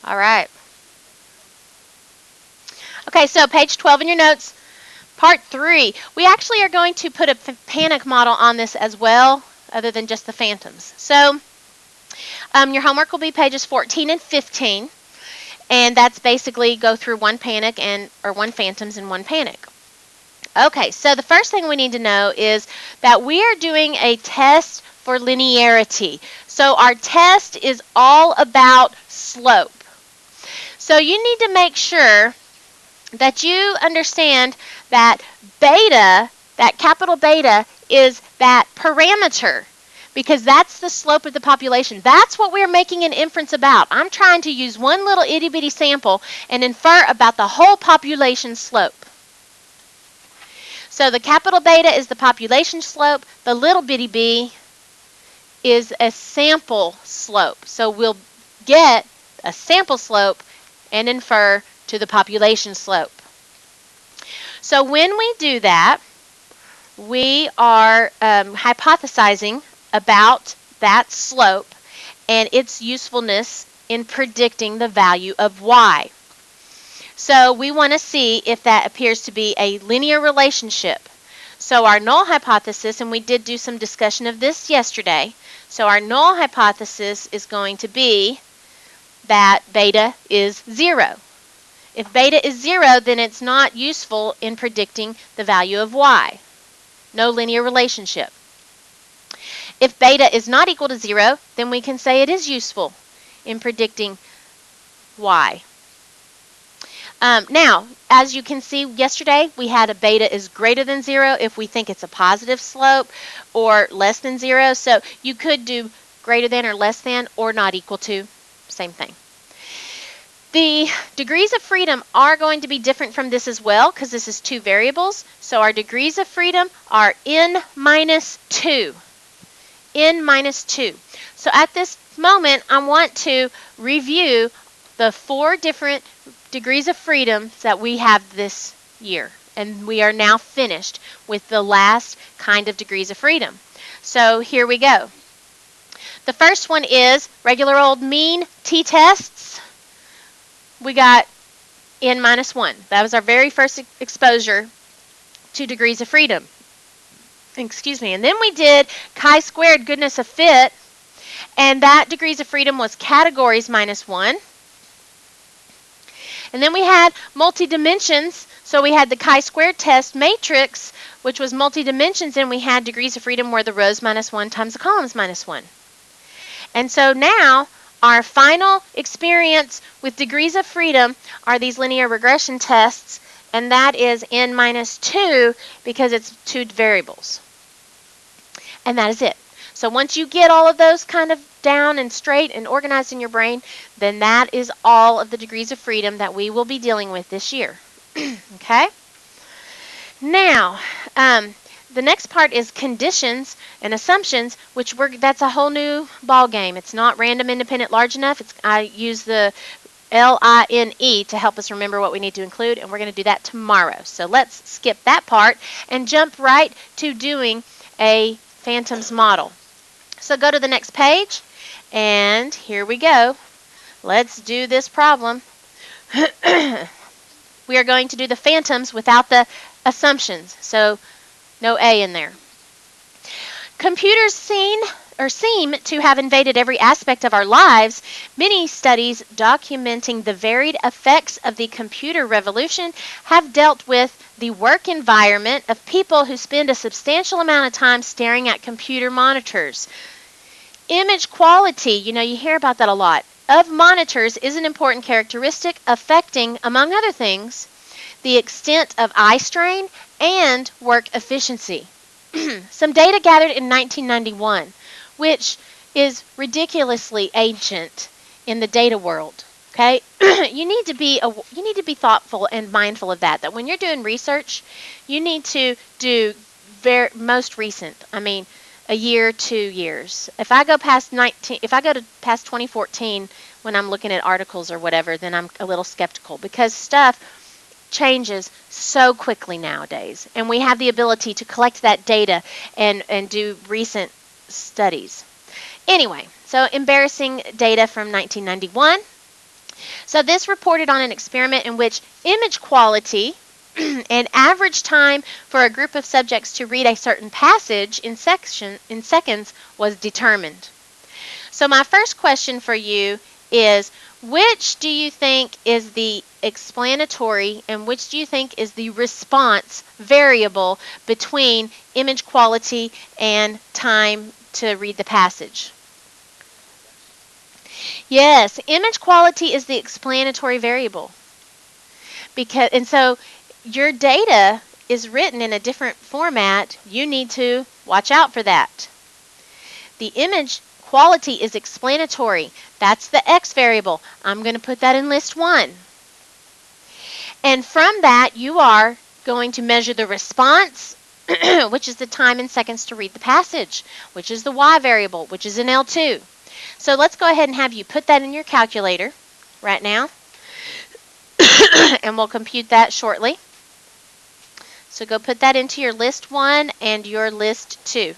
All right. Okay, so page 12 in your notes, part 3. We actually are going to put a panic model on this as well, other than just the phantoms. So your homework will be pages 14 and 15, and that's basically go through one panic or one phantoms and one panic. Okay, so the first thing we need to know is that we are doing a test for linearity. So our test is all about slope. So you need to make sure that you understand that beta, that capital beta, is that parameter, because that's the slope of the population. That's what we're making an inference about. I'm trying to use one little itty bitty sample and infer about the whole population slope. So the capital beta is the population slope. The little bitty b is a sample slope. So we'll get a sample slope and infer to the population slope. So when we do that, we are hypothesizing about that slope and its usefulness in predicting the value of y. So we want to see if that appears to be a linear relationship. So our null hypothesis, and we did do some discussion of this yesterday, so our null hypothesis is going to be that beta is 0. If beta is 0, then it's not useful in predicting the value of y. No linear relationship. If beta is not equal to 0, then we can say it is useful in predicting y. Now, as you can see yesterday, we had a beta is greater than 0 if we think it's a positive slope, or less than 0. So you could do greater than or less than or not equal to, same thing. The degrees of freedom are going to be different from this as well, because this is 2 variables. So our degrees of freedom are n minus 2. N minus 2. So at this moment, I want to review the 4 different degrees of freedom that we have this year. And we are now finished with the last kind of degrees of freedom. So here we go. The first one is regular old mean t-tests. We got n minus 1. That was our very first exposure to degrees of freedom. Excuse me. And then we did chi-squared goodness of fit, and that degrees of freedom was categories minus 1. And then we had multi-dimensions, so we had the chi-squared test matrix, which was multi-dimensions, and we had degrees of freedom were the rows minus 1 times the columns minus 1. And so now our final experience with degrees of freedom are these linear regression tests, and that is n minus 2 because it's 2 variables. And that is it. So once you get all of those kind of down and straight and organized in your brain, then that is all of the degrees of freedom that we will be dealing with this year. Okay? Now, the next part is conditions and assumptions, which that's a whole new ball game. It's not random, independent, large enough. I use the LINE to help us remember what we need to include, and we're going to do that tomorrow. So let's skip that part and jump right to doing a phantoms model. So go to the next page, and here we go. Let's do this problem. We are going to do the phantoms without the assumptions, so no A in there. Computers seem to have invaded every aspect of our lives. Many studies documenting the varied effects of the computer revolution have dealt with the work environment of people who spend a substantial amount of time staring at computer monitors. Image quality, you hear about that a lot, of monitors is an important characteristic affecting, among other things, the extent of eye strain and work efficiency. Some data gathered in 1991, which is ridiculously ancient in the data world. Okay, you need to be thoughtful and mindful of that. That when you're doing research, you need to do most recent. I mean, a year, 2 years. If I go past 2014 when I'm looking at articles or whatever, then I'm a little skeptical, because stuff changes so quickly nowadays, and we have the ability to collect that data and do recent studies. Anyway, so embarrassing data from 1991. So this reported on an experiment in which image quality and average time for a group of subjects to read a certain passage in seconds was determined. So my first question for you is, which do you think is the explanatory and which do you think is the response variable between image quality and time to read the passage? Yes, image quality is the explanatory variable. So your data is written in a different format. You need to watch out for that. The image quality is explanatory. That's the X variable. I'm going to put that in list 1. And from that, you are going to measure the response, which is the time in seconds to read the passage, which is the Y variable, which is in L2. So let's go ahead and have you put that in your calculator right now, and we'll compute that shortly. So go put that into your list 1 and your list 2.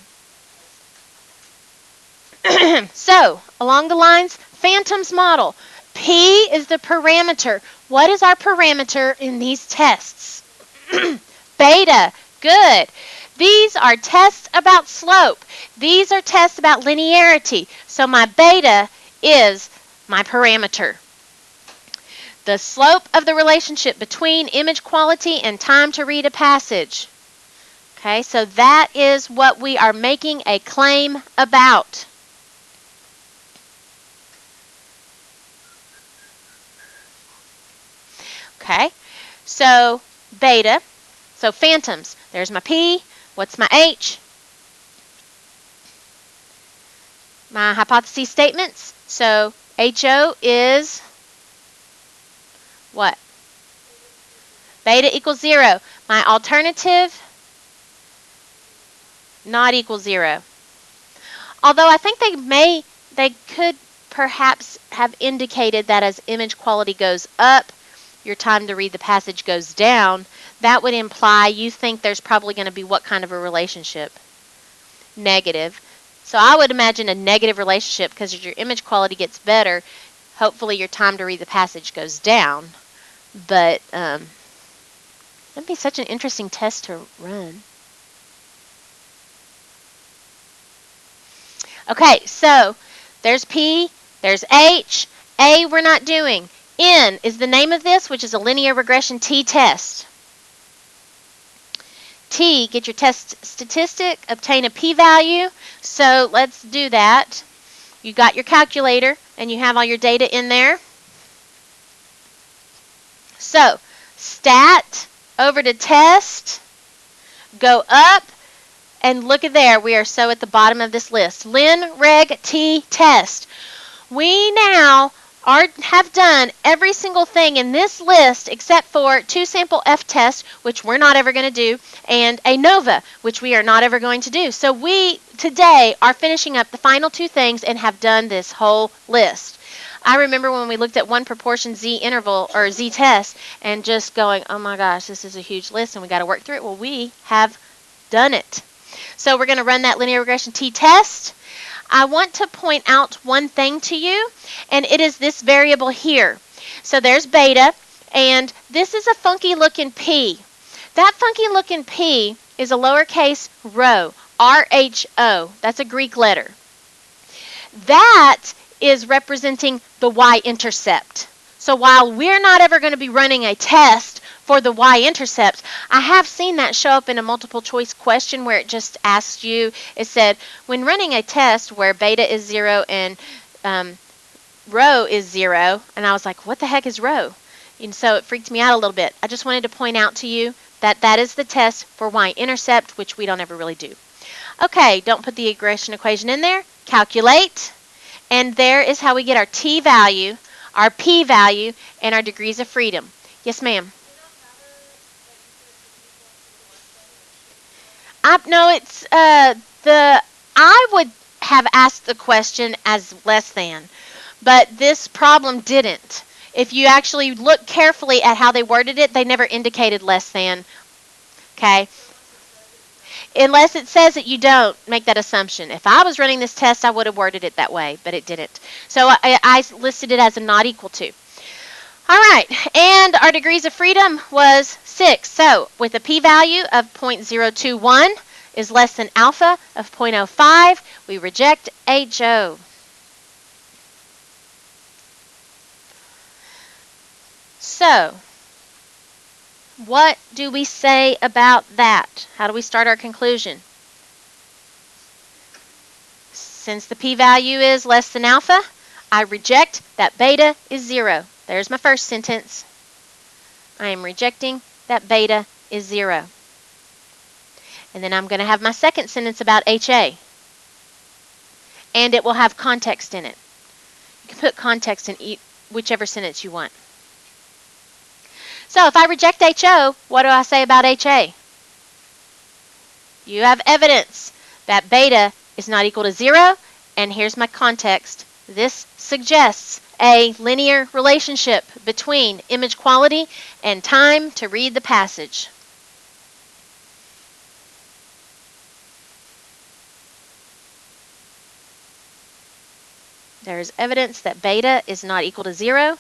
So, along the lines, Phantom's model. P is the parameter. What is our parameter in these tests? Beta. Good. These are tests about slope. These are tests about linearity. So my beta is my parameter. The slope of the relationship between image quality and time to read a passage. Okay, so that is what we are making a claim about. Okay, so beta, so phantoms, there's my P, what's my H? My hypothesis statements, so HO is what? Beta equals 0. My alternative, not equal 0. Although I think they could perhaps have indicated that as image quality goes up, your time to read the passage goes down. That would imply you think there's probably going to be what kind of a relationship? Negative. So I would imagine a negative relationship, because as your image quality gets better, hopefully your time to read the passage goes down. But that'd be such an interesting test to run. Okay, so there's P, there's H, A we're not doing. N is the name of this, which is a linear regression t-test. T, get your test statistic, obtain a p-value. So let's do that. You got your calculator and you have all your data in there. So stat over to test, go up, and look at there. We are so at the bottom of this list. Lin, reg, t, test. We now have done every single thing in this list except for 2 sample F test, which we're not ever going to do, and a NOVA, which we are not ever going to do. So we today are finishing up the final 2 things and have done this whole list. I remember when we looked at one proportion Z interval or Z test and just going, oh my gosh, this is a huge list and we got to work through it. Well, we have done it. So we're going to run that linear regression t-test. I want to point out one thing to you, and it is this variable here. So there's beta, and this is a funky looking P. That funky looking P is a lowercase rho, R-H-O. That's a Greek letter. That is representing the y-intercept. So while we're not ever going to be running a test for the y-intercept, I have seen that show up in a multiple choice question where it just asked you, it said, when running a test where beta is 0 and rho is 0, and I was like, what the heck is rho? And so it freaked me out a little bit. I just wanted to point out to you that that is the test for y-intercept, which we don't ever really do. Okay, don't put the regression equation in there. Calculate. And there is how we get our t value, our p value, and our degrees of freedom. Yes, ma'am. No, it's I would have asked the question as less than, but this problem didn't. If you actually look carefully at how they worded it, they never indicated less than. Okay. Unless it says that you don't make that assumption. If I was running this test, I would have worded it that way, but it didn't. So I listed it as a not equal to. All right, and our degrees of freedom was 6. So with a p-value of 0.021 is less than alpha of 0.05, we reject HO. So what do we say about that? How do we start our conclusion? Since the p-value is less than alpha, I reject that beta is 0. There's my first sentence. I am rejecting that beta is 0. And then I'm going to have my second sentence about HA. And it will have context in it. You can put context in whichever sentence you want. So if I reject HO, what do I say about HA? You have evidence that beta is not equal to 0, and here's my context. This suggests a linear relationship between image quality and time to read the passage. There is evidence that beta is not equal to 0,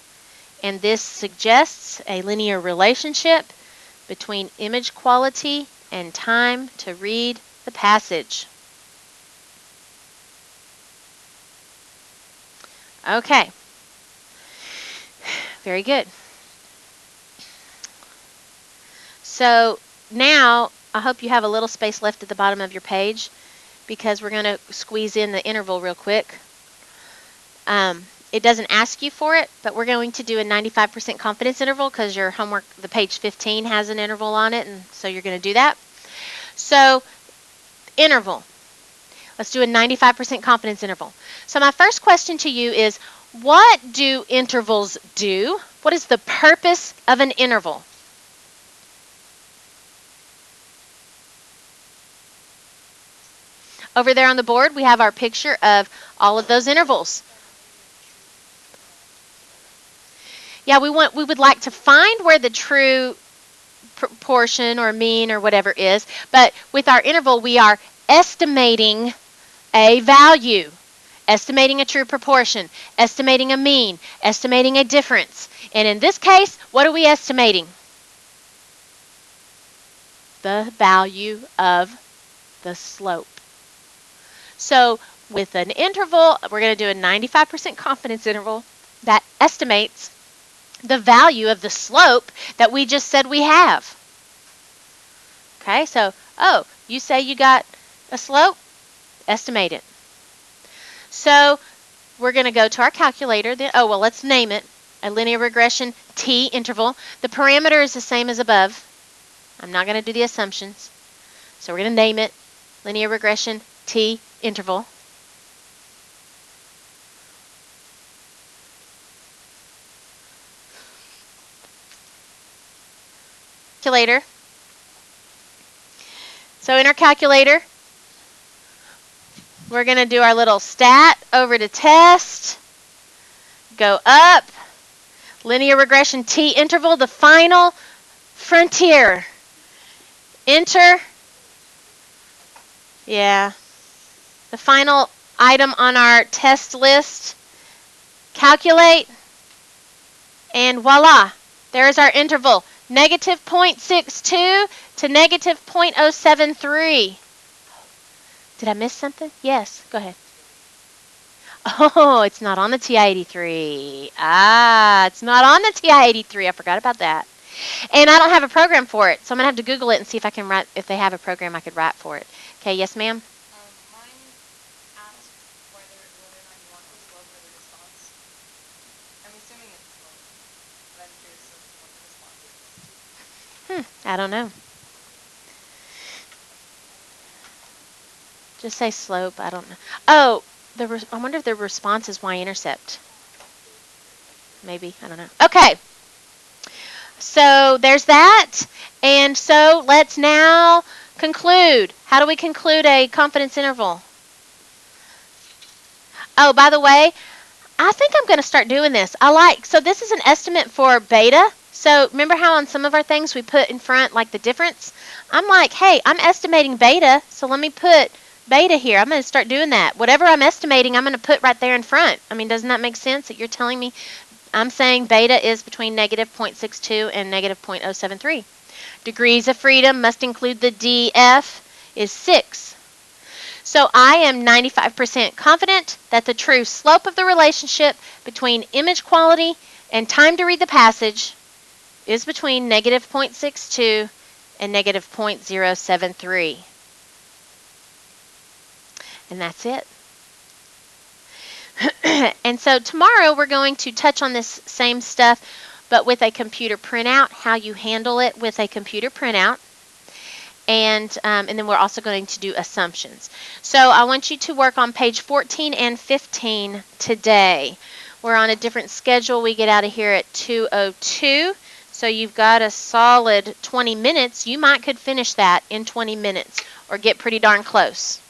and this suggests a linear relationship between image quality and time to read the passage. Okay. Very good. So now I hope you have a little space left at the bottom of your page because we're going to squeeze in the interval real quick. It doesn't ask you for it, but we're going to do a 95% confidence interval because your homework, the page 15 has an interval on it, and so you're going to do that. So, interval. Let's do a 95% confidence interval. So my first question to you is, what do intervals do? What is the purpose of an interval? Over there on the board, we have our picture of all of those intervals. Yeah, we would like to find where the true proportion or mean or whatever is, but with our interval, we are estimating a value, estimating a true proportion, estimating a mean, estimating a difference. And in this case, what are we estimating? The value of the slope. So with an interval, we're going to do a 95% confidence interval that estimates the value of the slope that we just said we have. Okay, so, oh, you say you got a slope? Estimate it. So we're going to go to our calculator. Well, let's name it a linear regression t interval. The parameter is the same as above. I'm not going to do the assumptions. So we're going to name it linear regression t interval. Calculator. So in our calculator, we're going to do our little stat over to test, go up, linear regression t interval, the final frontier. Enter. Yeah. The final item on our test list. Calculate. And voila. There is our interval. Negative 0.62 to negative 0.073. Did I miss something? Yes. Go ahead. Oh, it's not on the TI-83. It's not on the TI-83. I forgot about that. And I don't have a program for it, so I'm going to have to Google it and see if I can write, if they have a program I could write for it. Okay, yes, ma'am? Mine asks whether or not you want the slope or the response. I'm assuming it's slope, but I'm curious as to what the response is. I don't know. Just say slope. I don't know. Oh, I wonder if the response is y-intercept. Maybe. I don't know. Okay. So there's that. And so let's now conclude. How do we conclude a confidence interval? Oh, by the way, I think I'm going to start doing this. So this is an estimate for beta. So remember how on some of our things we put in front like the difference? I'm like, hey, I'm estimating beta, so let me put beta here. I'm going to start doing that. Whatever I'm estimating, I'm going to put right there in front. I mean, doesn't that make sense that you're telling me I'm saying beta is between negative 0.62 and negative 0.073. Degrees of freedom must include the DF is 6. So I am 95% confident that the true slope of the relationship between image quality and time to read the passage is between negative 0.62 and negative 0.073. And that's it. And so tomorrow we're going to touch on this same stuff, but with a computer printout, how you handle it with a computer printout. And then we're also going to do assumptions. So I want you to work on page 14 and 15 today. We're on a different schedule. We get out of here at 2:02. So you've got a solid 20 minutes. You might could finish that in 20 minutes or get pretty darn close.